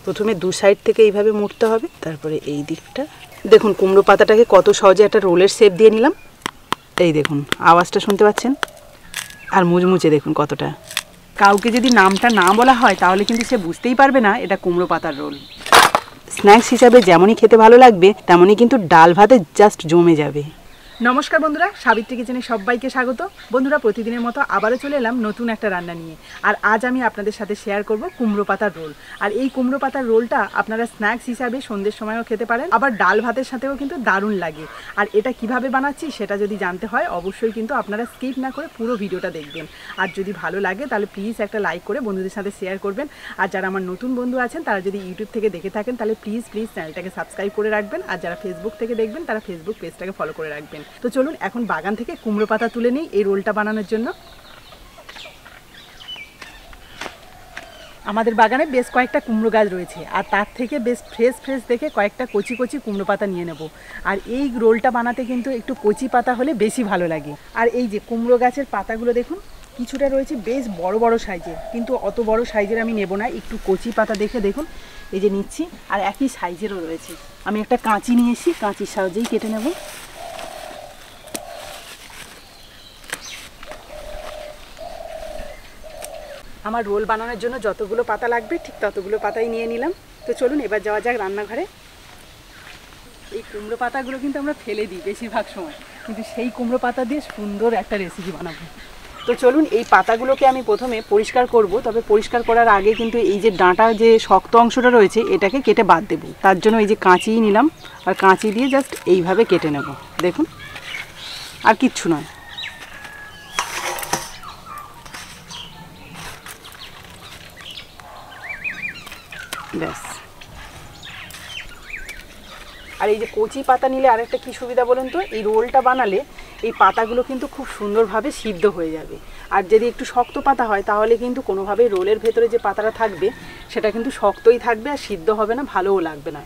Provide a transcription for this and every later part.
প্রথমে দু সাইড থেকে এইভাবে মুড়তে হবে, তারপরে এই দিকটা। দেখুন কুমড়ো পাতাটাকে কত সহজে একটা রোলের শেপ দিয়ে নিলাম। এই দেখুন আওয়াজটা শুনতে পাচ্ছেন, আর মুচমুচে দেখুন কতটা। কাউকে যদি নামটা না বলা হয় তাহলে কিন্তু সে বুঝতেই পারবে না এটা কুমড়ো পাতার রোল। স্ন্যাক্স হিসাবে যেমনই খেতে ভালো লাগবে তেমনই কিন্তু ডাল ভাতে জাস্ট জমে যাবে। নমস্কার বন্ধুরা, সাবিত্রী কিচেনে সবাইকে স্বাগত। বন্ধুরা, প্রতিদিনের মতো আবারও চলে এলাম নতুন একটা রান্না নিয়ে। আর আজ আমি আপনাদের সাথে শেয়ার করব কুমড়ো পাতার রোল। আর এই কুমড়ো পাতার রোলটা আপনারা স্ন্যাক্স হিসাবে সন্ধ্যের সময়ও খেতে পারেন, আবার ডাল ভাতের সাথেও কিন্তু দারুণ লাগে। আর এটা কিভাবে বানাচ্ছি সেটা যদি জানতে হয় অবশ্যই কিন্তু আপনারা স্কিপ না করে পুরো ভিডিওটা দেখবেন। আর যদি ভালো লাগে তাহলে প্লিজ একটা লাইক করে বন্ধুদের সাথে শেয়ার করবেন। আর যারা আমার নতুন বন্ধু আছেন তারা যদি ইউটিউব থেকে দেখে থাকেন তাহলে প্লিজ চ্যানেলটাকে সাবস্ক্রাইব করে রাখবেন। আর যারা ফেসবুক থেকে দেখবেন তারা ফেসবুক পেজটাকে ফলো করে রাখবেন। তো চলুন এখন বাগান থেকে কুমড়ো পাতা তুলে নিই এই রোলটা বানানোর জন্য। আমাদের বাগানে বেশ কয়েকটা কুমড়ো গাছ রয়েছে, আর তার থেকে বেশ ফ্রেশ দেখে কয়েকটা কচি কুমড়ো পাতা নিয়ে নেব। আর এই রোলটা বানাতে কিন্তু একটু কচি পাতা হলে বেশি ভালো লাগে। আর এই যে কুমড়ো গাছের পাতাগুলো দেখুন কিছুটা রয়েছে বেশ বড় সাইজের, কিন্তু অত বড় সাইজের আমি নেব না, একটু কচি পাতা দেখে দেখুন এই যে নিচ্ছি। আর একই সাইজেরও রয়েছে। আমি একটা কাঁচি নিয়ে এসি, কাঁচির সাহায্যেই কেটে নেব। আমার রোল বানানোর জন্য যতগুলো পাতা লাগবে ঠিক ততগুলো পাতাই নিয়ে নিলাম। তো চলুন এবার যাওয়া যাক রান্নাঘরে। এই কুমড়ো পাতাগুলো কিন্তু আমরা ফেলে দিই বেশিরভাগ সময়, কিন্তু সেই কুমড়ো পাতা দিয়ে সুন্দর একটা রেসিপি বানাবো। তো চলুন এই পাতাগুলোকে আমি প্রথমে পরিষ্কার করব, তবে পরিষ্কার করার আগে কিন্তু এই যে ডাঁটা যে শক্ত অংশটা রয়েছে এটাকে কেটে বাদ দেবো। তার জন্য এই যে কাঁচিই নিলাম, আর কাঁচি দিয়ে জাস্ট এইভাবে কেটে নেব। দেখুন আর কিচ্ছু নয়। ব্যাস। আর এই যে কচি পাতা নিলে আরেকটা কি সুবিধা বলুন তো, এই রোলটা বানালে এই পাতাগুলো কিন্তু খুব সুন্দরভাবে সিদ্ধ হয়ে যাবে। আর যদি একটু শক্ত পাতা হয় তাহলে কিন্তু কোনোভাবেই রোলের ভেতরে যে পাতাটা থাকবে সেটা কিন্তু শক্তই থাকবে আর সিদ্ধ হবে না, ভালোও লাগবে না।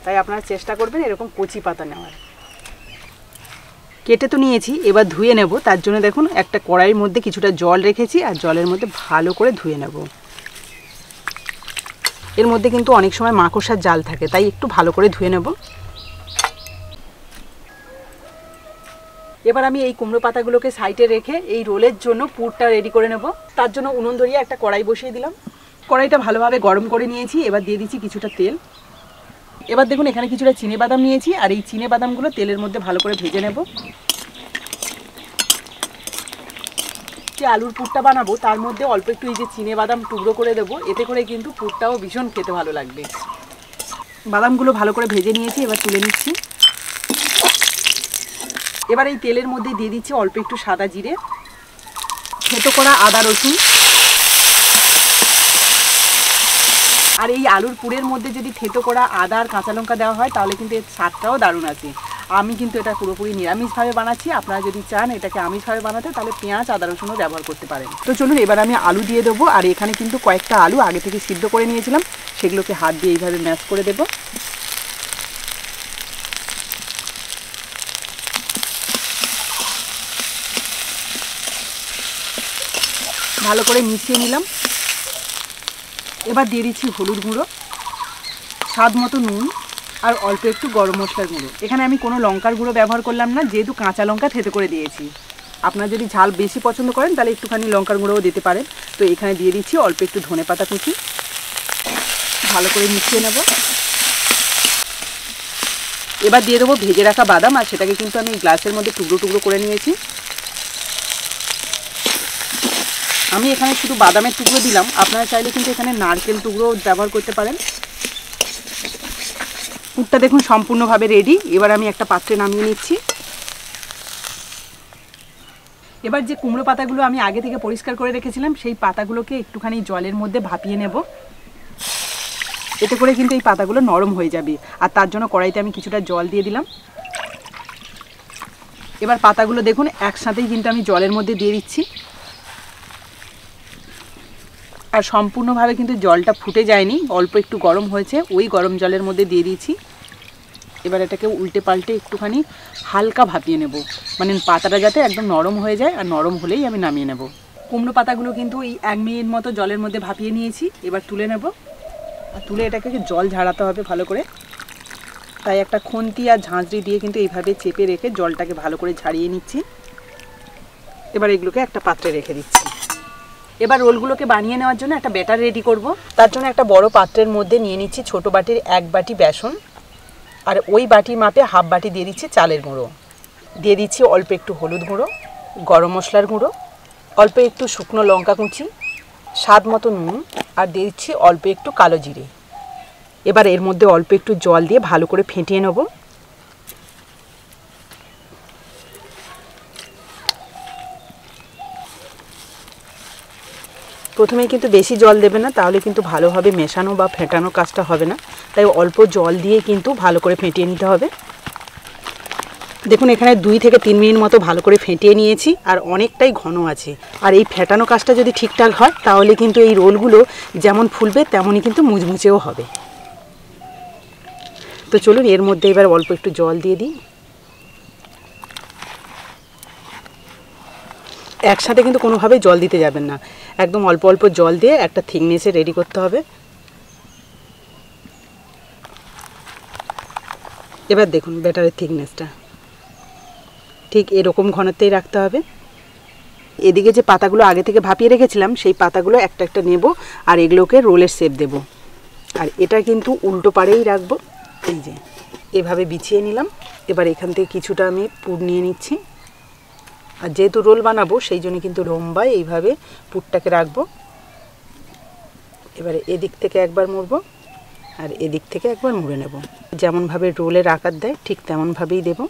তাই আপনারা চেষ্টা করবেন এরকম কচি পাতা নেওয়ার। কেটে তো নিয়েছি, এবার ধুয়ে নেব। তার জন্য দেখুন একটা কড়াইয়ের মধ্যে কিছুটা জল রেখেছি, আর জলের মধ্যে ভালো করে ধুয়ে নেব। এর মধ্যে কিন্তু অনেক সময় মাকড়সার জাল থাকে, তাই একটু ভালো করে ধুয়ে নেব। এবার আমি এই কুমড়ো পাতাগুলোকে সাইডে রেখে এই রোলের জন্য পুরটা রেডি করে নেব। তার জন্য উনুন ধরিয়ে একটা কড়াই বসিয়ে দিলাম। কড়াইটা ভালোভাবে গরম করে নিয়েছি, এবার দিয়ে দিচ্ছি কিছুটা তেল। এবার দেখুন এখানে কিছুটা চিনেবাদাম নিয়েছি, আর এই চিনেবাদামগুলো তেলের মধ্যে ভালো করে ভেজে নেব। যে আলুর পুরটা বানাবো তার মধ্যে অল্প একটু এই যে চিনেবাদাম টুকরো করে দেবো, এতে করে কিন্তু পুরটাও ভীষণ খেতে ভালো লাগবে। বাদামগুলো ভালো করে ভেজে নিয়েছি, এবার তুলে নিচ্ছি। এবার এই তেলের মধ্যে দিয়ে দিচ্ছি অল্প একটু সাদা জিরে, থেতো করা আদা রসুন। আর এই আলুর পুরের মধ্যে যদি থেতো করা আদা আর কাঁচা লঙ্কা দেওয়া হয় তাহলে কিন্তু এর স্বাদটাও দারুণ আছে। আমি কিন্তু এটা পুরোপুরি নিরামিষভাবে বানাচ্ছি, আপনারা যদি চান এটাকে আমিষভাবে বানাতে তাহলে পেঁয়াজ আদা রসুনও ব্যবহার করতে পারেন। তো চলুন এবার আমি আলু দিয়ে দেবো। আর এখানে কিন্তু কয়েকটা আলু আগে থেকে সিদ্ধ করে নিয়েছিলাম, সেগুলোকে হাত দিয়ে এইভাবে ম্যাশ করে দেব। ভালো করে মিশিয়ে নিলাম। এবার দিয়ে দিচ্ছি হলুদ গুঁড়ো, স্বাদ মতো নুন, আর অল্প একটু গরম মশলার গুঁড়ো। এখানে আমি কোনো লঙ্কার গুঁড়ো ব্যবহার করলাম না, যেহেতু কাঁচা লঙ্কা থেতো করে দিয়েছি। আপনারা যদি ঝাল বেশি পছন্দ করেন তাহলে একটুখানি লঙ্কার গুঁড়োও দিতে পারেন। তো এখানে দিয়ে দিচ্ছি অল্প একটু ধনেপাতা কুচি। ভালো করে মিশিয়ে নেব। এবার দিয়ে দেবো ভেজে রাখা বাদাম, আর সেটাকে কিন্তু আমি গ্লাসের মধ্যে টুকরো করে নিয়েছি। আমি এখানে শুধু বাদামের টুকরো দিলাম, আপনারা চাইলে কিন্তু এখানে নারকেল টুকরো ব্যবহার করতে পারেন। পুরটা দেখুন সম্পূর্ণভাবে রেডি। এবার আমি একটা পাত্রে নামিয়ে নিচ্ছি। এবার যে কুমড়ো পাতাগুলো আমি আগে থেকে পরিষ্কার করে রেখেছিলাম সেই পাতাগুলোকে একটুখানি জলের মধ্যে ভাপিয়ে নেব। এতে করে কিন্তু এই পাতাগুলো নরম হয়ে যাবে। আর তার জন্য কড়াইতে আমি কিছুটা জল দিয়ে দিলাম। এবার পাতাগুলো দেখুন একসাথেই কিন্তু আমি জলের মধ্যে দিয়ে দিচ্ছি। আর সম্পূর্ণভাবে কিন্তু জলটা ফুটে যায়নি, অল্প একটু গরম হয়েছে, ওই গরম জলের মধ্যে দিয়ে দিয়েছি। এবার এটাকে উল্টে পাল্টে একটুখানি হালকা ভাপিয়ে নেব, মানে পাতাটা যাতে একদম নরম হয়ে যায়। আর নরম হলেই আমি নামিয়ে নেব। কুমড়ো পাতাগুলো কিন্তু এই 1 মিনিট মতো জলের মধ্যে ভাপিয়ে নিয়েছি, এবার তুলে নেব। আর তুলে এটাকে জল ঝাড়াতে হবে ভালো করে, তাই একটা খুন্তি আর ঝাঁঝরি দিয়ে কিন্তু এইভাবে চেপে রেখে জলটাকে ভালো করে ঝাড়িয়ে নিচ্ছি। এবার এগুলোকে একটা পাত্রে রেখে দিচ্ছি। এবার রোলগুলোকে বানিয়ে নেওয়ার জন্য একটা ব্যাটার রেডি করব। তার জন্য একটা বড় পাত্রের মধ্যে নিয়ে নিচ্ছি ছোট বাটির 1 বাটি বেসন, আর ওই বাটির মাপে হাফ বাটি দিয়ে দিচ্ছি চালের গুঁড়ো, দিয়ে দিচ্ছি অল্প একটু হলুদ গুঁড়ো, গরম মশলার গুঁড়ো, অল্প একটু শুকনো লঙ্কা কুচি, স্বাদ মতো নুন, আর দিয়ে দিচ্ছি অল্প একটু কালো জিরে। এবার এর মধ্যে অল্প একটু জল দিয়ে ভালো করে ফেটিয়ে নেব। প্রথমেই কিন্তু বেশি জল দেবে না, তাহলে কিন্তু ভালোভাবে মেশানো বা ফেটানো কাজটা হবে না, তাই অল্প জল দিয়ে কিন্তু ভালো করে ফেটিয়ে নিতে হবে। দেখুন এখানে 2 থেকে 3 মিনিট মতো ভালো করে ফেটিয়ে নিয়েছি, আর অনেকটাই ঘন আছে। আর এই ফেটানো কাজটা যদি ঠিকঠাক হয় তাহলে কিন্তু এই রোলগুলো যেমন ফুলবে তেমনই কিন্তু মুচমুচেও হবে। তো চলুন এর মধ্যে এবার অল্প একটু জল দিয়ে দিই। একসাথে কিন্তু কোনোভাবেই জল দিতে যাবেন না, একদম অল্প অল্প জল দিয়ে একটা থিকনেসে রেডি করতে হবে। এবার দেখুন ব্যাটারের থিকনেসটা ঠিক এরকম ঘনত্বেই রাখতে হবে। এদিকে যে পাতাগুলো আগে থেকে ভাপিয়ে রেখেছিলাম সেই পাতাগুলো একটা একটা নেব, আর এগুলোকে রোলের শেপ দেব। আর এটা কিন্তু উল্টো পাড়েই রাখবো, এই যে এভাবে বিছিয়ে নিলাম। এবার এখান থেকে কিছুটা আমি পুর নিয়ে নিচ্ছি, আর যেহেতু রোল বানাবো সেই জন্য কিন্তু লম্বায় এইভাবে পুরটাকে রাখবো। এবারে এদিক থেকে একবার মুড়বো আর এদিক থেকে একবার মুড়ে নেব। যেমনভাবে রোলের আকার দেয় ঠিক তেমনভাবেই দেব।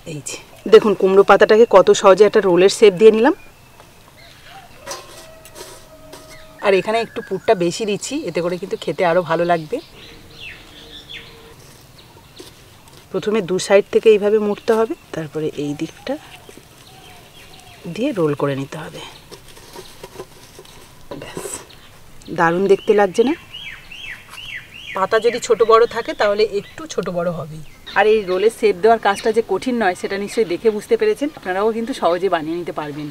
এই যে দেখুন কুমড়ো পাতাটাকে কত সহজে একটা রোলের শেপ দিয়ে নিলাম। আর এখানে একটু পুরটা বেশি দিচ্ছি, এতে করে কিন্তু খেতে আরও ভালো লাগবে। প্রথমে 2 সাইড থেকে এইভাবে মুড়তে হবে, তারপরে এই দিকটা দিয়ে রোল করে নিতে হবে। ব্যাস, দারুণ দেখতে লাগছে না? পাতা যদি ছোট বড় থাকে তাহলে একটু ছোট বড় হবেই। আর এই রোলের শেপ দেওয়ার কাজটা যে কঠিন নয় সেটা নিশ্চয়ই দেখে বুঝতে পেরেছেন। আপনারাও কিন্তু সহজে বানিয়ে নিতে পারবেন।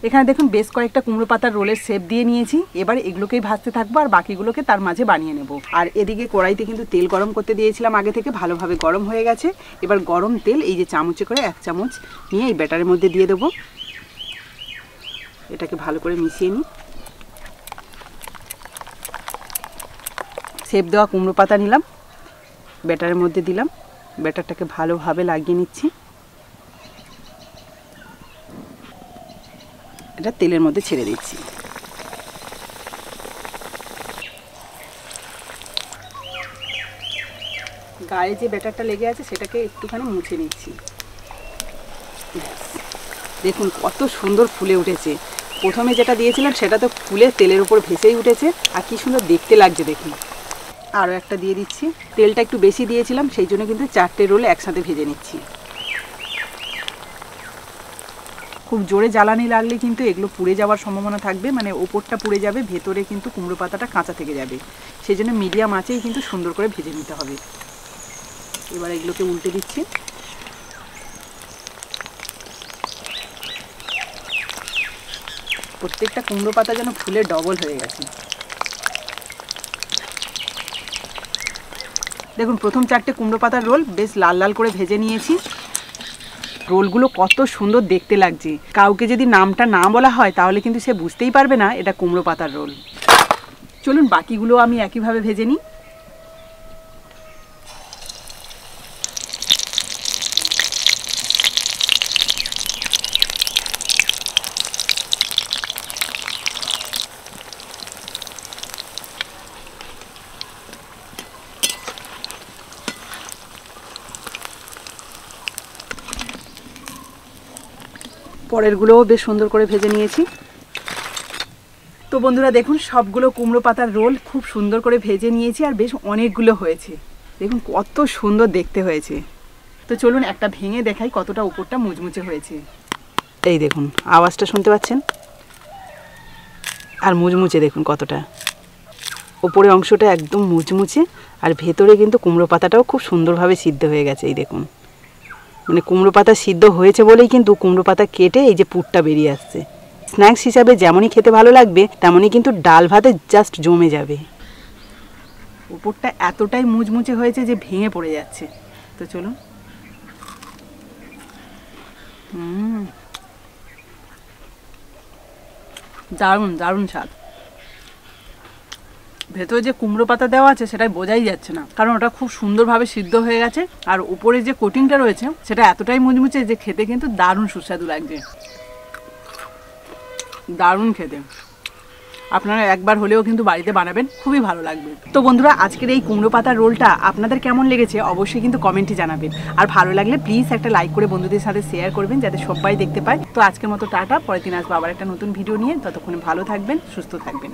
এখানে দেখুন বেশ কয়েকটা কুমড়ো পাতার রোলের শেপ দিয়ে নিয়েছি। এবার এগুলোকেই ভাজতে থাকবো আর বাকিগুলোকে তার মাঝে বানিয়ে নেব। আর এদিকে কড়াইতে কিন্তু তেল গরম করতে দিয়েছিলাম আগে থেকে, ভালোভাবে গরম হয়ে গেছে। এবার গরম তেল এই যে চামচে করে 1 চামচ নিয়ে এই ব্যাটারের মধ্যে দিয়ে দেবো। এটাকে ভালো করে মিশিয়ে নিই। শেপ দেওয়া কুমড়ো পাতা নিলাম, ব্যাটারের মধ্যে দিলাম, ব্যাটারটাকে ভালোভাবে লাগিয়ে নিচ্ছি। এটা তেলের মধ্যে ছেড়ে দিচ্ছি। গায়ে যে ব্যাটারটা লেগে আছে সেটাকে একটুখানি মুছে নিচ্ছি। দেখুন কত সুন্দর ফুলে উঠেছে। প্রথমে যেটা দিয়েছিলাম সেটা তো ফুলে তেলের উপর ভেসেই উঠেছে, আর কি সুন্দর দেখতে লাগছে দেখুন। আরও একটা দিয়ে দিচ্ছি। তেলটা একটু বেশি দিয়েছিলাম সেই জন্য কিন্তু 4টে রোল একসাথে ভেজে নিচ্ছি। খুব জোরে জ্বালানি লাগলে কিন্তু এগুলো পুড়ে যাওয়ার সম্ভাবনা থাকবে, মানে ওপরটা পুড়ে যাবে, ভেতরে কিন্তু কুমড়ো পাতাটা কাঁচা থেকে যাবে। সেই জন্য মিডিয়াম আঁচেই কিন্তু সুন্দর করে ভেজে নিতে হবে। এবার এগুলোকে উল্টে দিচ্ছি। প্রত্যেকটা কুমড়ো পাতা যেন ফুলে ডবল হয়ে গেছে। দেখুন প্রথম 4টে কুমড়ো পাতার রোল বেশ লাল লাল করে ভেজে নিয়েছি। রোলগুলো কত সুন্দর দেখতে লাগছে। কাউকে যদি নামটা না বলা হয় তাহলে কিন্তু সে বুঝতেই পারবে না এটা কুমড়ো পাতার রোল। চলুন বাকিগুলো আমি একইভাবে ভেজে নিই। পরেরগুলোও বেশ সুন্দর করে ভেজে নিয়েছি। তো বন্ধুরা দেখুন সবগুলো কুমড়ো পাতার রোল খুব সুন্দর করে ভেজে নিয়েছি, আর বেশ অনেকগুলো হয়েছে। দেখুন কত সুন্দর দেখতে হয়েছে। তো চলুন একটা ভেঙে দেখাই কতটা উপরটা মুচমুচে হয়েছে। এই দেখুন আওয়াজটা শুনতে পাচ্ছেন, আর মুচমুচে দেখুন কতটা। ওপরে অংশটা একদম মুচমুচে, আর ভেতরে কিন্তু কুমড়ো পাতাটাও খুব সুন্দরভাবে সিদ্ধ হয়ে গেছে। এই দেখুন মানে কুমড়ো পাতা সিদ্ধ হয়েছে বলেই কিন্তু কুমড়ো পাতা কেটে এই যে পুরটা বেরিয়ে আসছে। স্ন্যাক্স হিসাবে যেমনই খেতে ভালো লাগবে তেমনই কিন্তু ডাল ভাতে জাস্ট জমে যাবে। উপরটা এতটাই মুচমুচে হয়েছে যে ভেঙে পড়ে যাচ্ছে। তো চলুন। দারুণ দারুণ স্বাদ। ভেতরে যে কুমড়ো পাতা দেওয়া আছে সেটাই বোঝাই যাচ্ছে না, কারণ ওটা খুব সুন্দরভাবে সিদ্ধ হয়ে গেছে। আর উপরে যে কোটিংটা রয়েছে সেটা এতটাই মুচমুচে যে খেতে কিন্তু দারুণ সুস্বাদু লাগছে, দারুণ খেতে। আপনারা একবার হলেও কিন্তু বাড়িতে বানাবেন, খুবই ভালো লাগবে। তো বন্ধুরা, আজকের এই কুমড়ো পাতার রোলটা আপনাদের কেমন লেগেছে অবশ্যই কিন্তু কমেন্টে জানাবেন। আর ভালো লাগলে প্লিজ একটা লাইক করে বন্ধুদের সাথে শেয়ার করবেন যাতে সবাই দেখতে পায়। তো আজকের মতো টাটা, পরের দিন আসবো আবার একটা নতুন ভিডিও নিয়ে। ততক্ষণে ভালো থাকবেন, সুস্থ থাকবেন।